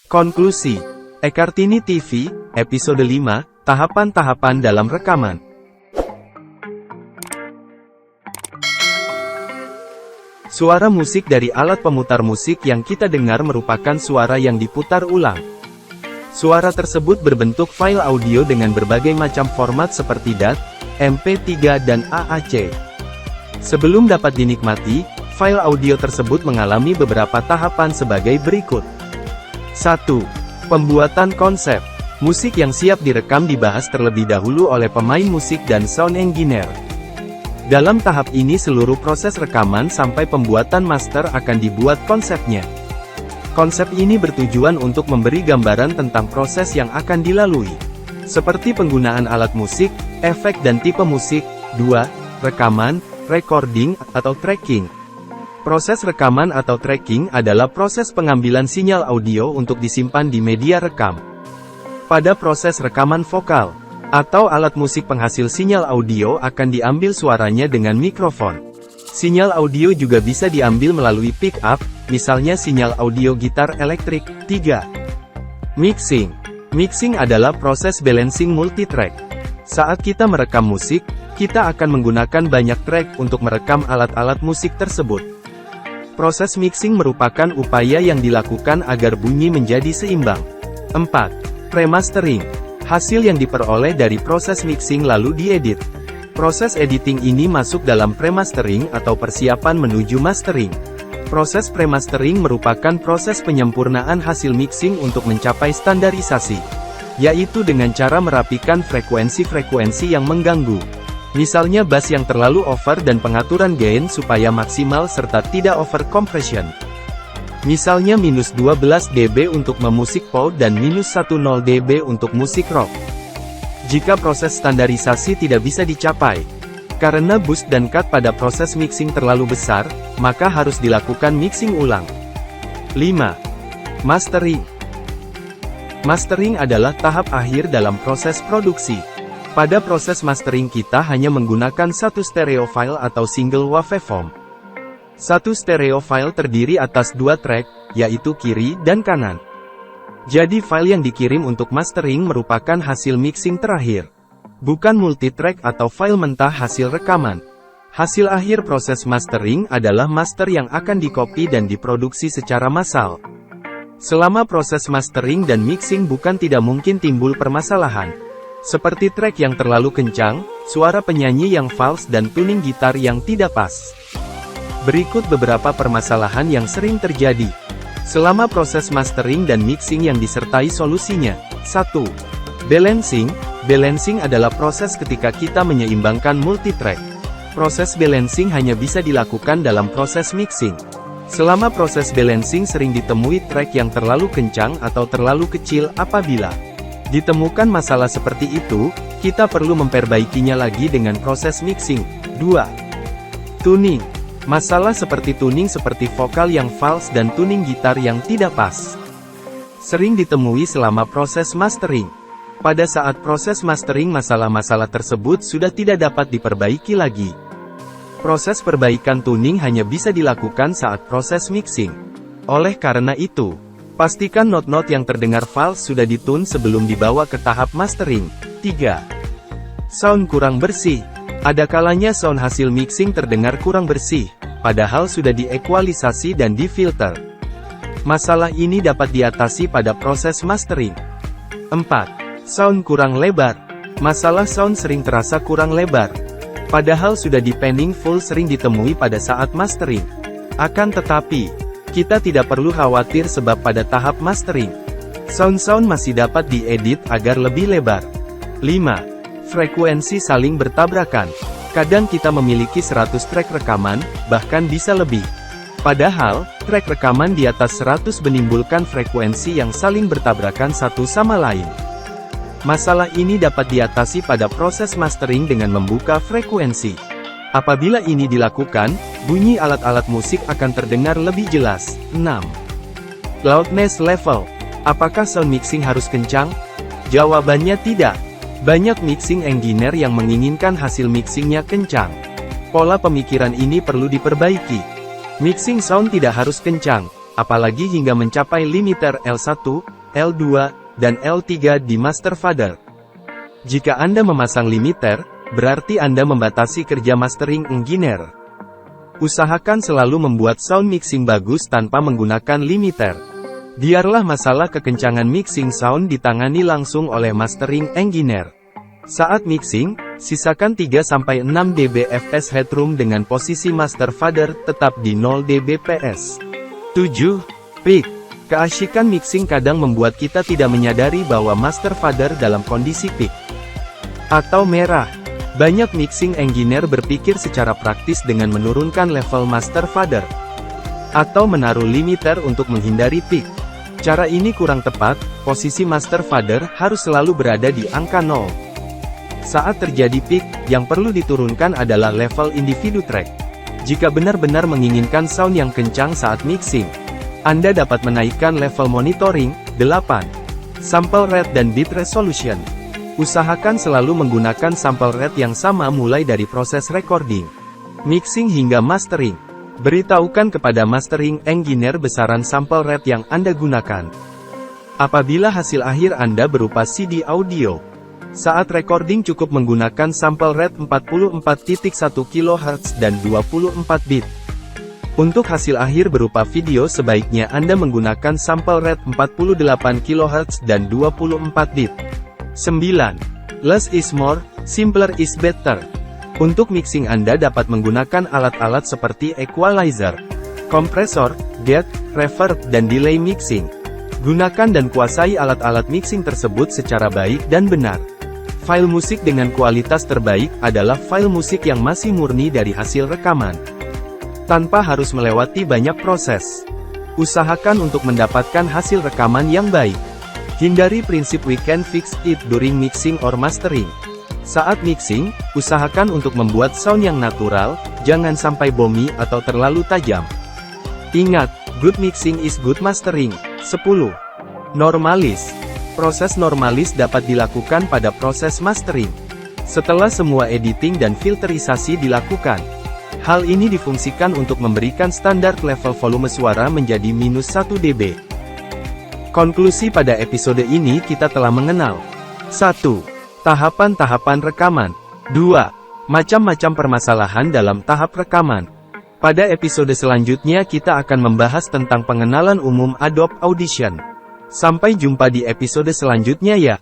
Konklusi, Ekartini TV, episode 5, tahapan-tahapan dalam rekaman. Suara musik dari alat pemutar musik yang kita dengar merupakan suara yang diputar ulang. Suara tersebut berbentuk file audio dengan berbagai macam format seperti DAT, MP3 dan AAC. Sebelum dapat dinikmati, file audio tersebut mengalami beberapa tahapan sebagai berikut. 1. Pembuatan konsep. Musik yang siap direkam dibahas terlebih dahulu oleh pemain musik dan sound engineer. Dalam tahap ini seluruh proses rekaman sampai pembuatan master akan dibuat konsepnya. Konsep ini bertujuan untuk memberi gambaran tentang proses yang akan dilalui, seperti penggunaan alat musik, efek dan tipe musik. 2. Rekaman, recording, atau tracking. Proses rekaman atau tracking adalah proses pengambilan sinyal audio untuk disimpan di media rekam. Pada proses rekaman vokal, atau alat musik penghasil sinyal audio akan diambil suaranya dengan mikrofon. Sinyal audio juga bisa diambil melalui pick up, misalnya sinyal audio gitar elektrik. 3. Mixing. Mixing adalah proses balancing multitrack. Saat kita merekam musik, kita akan menggunakan banyak track untuk merekam alat-alat musik tersebut. Proses mixing merupakan upaya yang dilakukan agar bunyi menjadi seimbang. 4. Remastering. Hasil yang diperoleh dari proses mixing lalu diedit. Proses editing ini masuk dalam premastering atau persiapan menuju mastering. Proses premastering merupakan proses penyempurnaan hasil mixing untuk mencapai standarisasi, yaitu dengan cara merapikan frekuensi-frekuensi yang mengganggu. Misalnya bass yang terlalu over dan pengaturan gain supaya maksimal serta tidak over compression. Misalnya -12 dB untuk memusik pop dan -10 dB untuk musik rock. Jika proses standarisasi tidak bisa dicapai, karena boost dan cut pada proses mixing terlalu besar, maka harus dilakukan mixing ulang. 5. Mastering. Mastering adalah tahap akhir dalam proses produksi. Pada proses mastering kita hanya menggunakan satu stereo file atau single waveform. Satu stereo file terdiri atas dua track, yaitu kiri dan kanan. Jadi file yang dikirim untuk mastering merupakan hasil mixing terakhir, bukan multitrack atau file mentah hasil rekaman. Hasil akhir proses mastering adalah master yang akan dikopi dan diproduksi secara massal. Selama proses mastering dan mixing bukan tidak mungkin timbul permasalahan, seperti track yang terlalu kencang, suara penyanyi yang false dan tuning gitar yang tidak pas. Berikut beberapa permasalahan yang sering terjadi selama proses mastering dan mixing yang disertai solusinya. 1. Balancing. Balancing adalah proses ketika kita menyeimbangkan multitrack. Proses balancing hanya bisa dilakukan dalam proses mixing. Selama proses balancing sering ditemui track yang terlalu kencang atau terlalu kecil. Apabila ditemukan masalah seperti itu, kita perlu memperbaikinya lagi dengan proses mixing. 2. Tuning. Masalah seperti tuning seperti vokal yang false dan tuning gitar yang tidak pas sering ditemui selama proses mastering. Pada saat proses mastering masalah-masalah tersebut sudah tidak dapat diperbaiki lagi. Proses perbaikan tuning hanya bisa dilakukan saat proses mixing. Oleh karena itu, pastikan not-not yang terdengar false sudah ditune sebelum dibawa ke tahap mastering. 3. Sound kurang bersih. Ada kalanya sound hasil mixing terdengar kurang bersih, padahal sudah diekualisasi dan difilter. Masalah ini dapat diatasi pada proses mastering. 4. Sound kurang lebar. Masalah sound sering terasa kurang lebar, padahal sudah di-panning full sering ditemui pada saat mastering. Akan tetapi, kita tidak perlu khawatir sebab pada tahap mastering, sound-sound masih dapat diedit agar lebih lebar. 5. Frekuensi saling bertabrakan. Kadang kita memiliki 100 track rekaman, bahkan bisa lebih. Padahal, track rekaman di atas 100 menimbulkan frekuensi yang saling bertabrakan satu sama lain. Masalah ini dapat diatasi pada proses mastering dengan membuka frekuensi. Apabila ini dilakukan, bunyi alat-alat musik akan terdengar lebih jelas. 6. Loudness level. Apakah sound mixing harus kencang? Jawabannya tidak. Banyak mixing engineer yang menginginkan hasil mixingnya kencang. Pola pemikiran ini perlu diperbaiki. Mixing sound tidak harus kencang, apalagi hingga mencapai limiter L1, L2, dan L3 di Master Fader. Jika Anda memasang limiter, berarti Anda membatasi kerja mastering engineer. Usahakan selalu membuat sound mixing bagus tanpa menggunakan limiter. Biarlah masalah kekencangan mixing sound ditangani langsung oleh mastering engineer. Saat mixing, sisakan 3-6 dB fps headroom dengan posisi master fader tetap di 0 dB fps. 7. Peak. Keasyikan mixing kadang membuat kita tidak menyadari bahwa master fader dalam kondisi peak atau merah. Banyak mixing engineer berpikir secara praktis dengan menurunkan level master fader atau menaruh limiter untuk menghindari peak. Cara ini kurang tepat, posisi master fader harus selalu berada di angka 0. Saat terjadi peak, yang perlu diturunkan adalah level individu track. Jika benar-benar menginginkan sound yang kencang saat mixing, Anda dapat menaikkan level monitoring. 8. Sample rate dan bit resolution. Usahakan selalu menggunakan sample rate yang sama mulai dari proses recording, mixing hingga mastering. Beritahukan kepada mastering engineer besaran sample rate yang Anda gunakan. Apabila hasil akhir Anda berupa CD audio, saat recording cukup menggunakan sample rate 44.1 kHz dan 24 bit. Untuk hasil akhir berupa video sebaiknya Anda menggunakan sample rate 48 kHz dan 24 bit. 9. Less is more, simpler is better. Untuk mixing Anda dapat menggunakan alat-alat seperti equalizer, kompresor, gate, reverb, dan delay mixing. Gunakan dan kuasai alat-alat mixing tersebut secara baik dan benar. File musik dengan kualitas terbaik adalah file musik yang masih murni dari hasil rekaman, tanpa harus melewati banyak proses. Usahakan untuk mendapatkan hasil rekaman yang baik. Hindari prinsip we can fix it during mixing or mastering. Saat mixing, usahakan untuk membuat sound yang natural, jangan sampai bomy atau terlalu tajam. Ingat, good mixing is good mastering. 10. Normalis. Proses normalis dapat dilakukan pada proses mastering. Setelah semua editing dan filterisasi dilakukan, hal ini difungsikan untuk memberikan standar level volume suara menjadi -1 dB. Konklusi pada episode ini kita telah mengenal 1. Tahapan-tahapan rekaman. 2. Macam-macam permasalahan dalam tahap rekaman. Pada episode selanjutnya kita akan membahas tentang pengenalan umum Adobe Audition. Sampai jumpa di episode selanjutnya ya.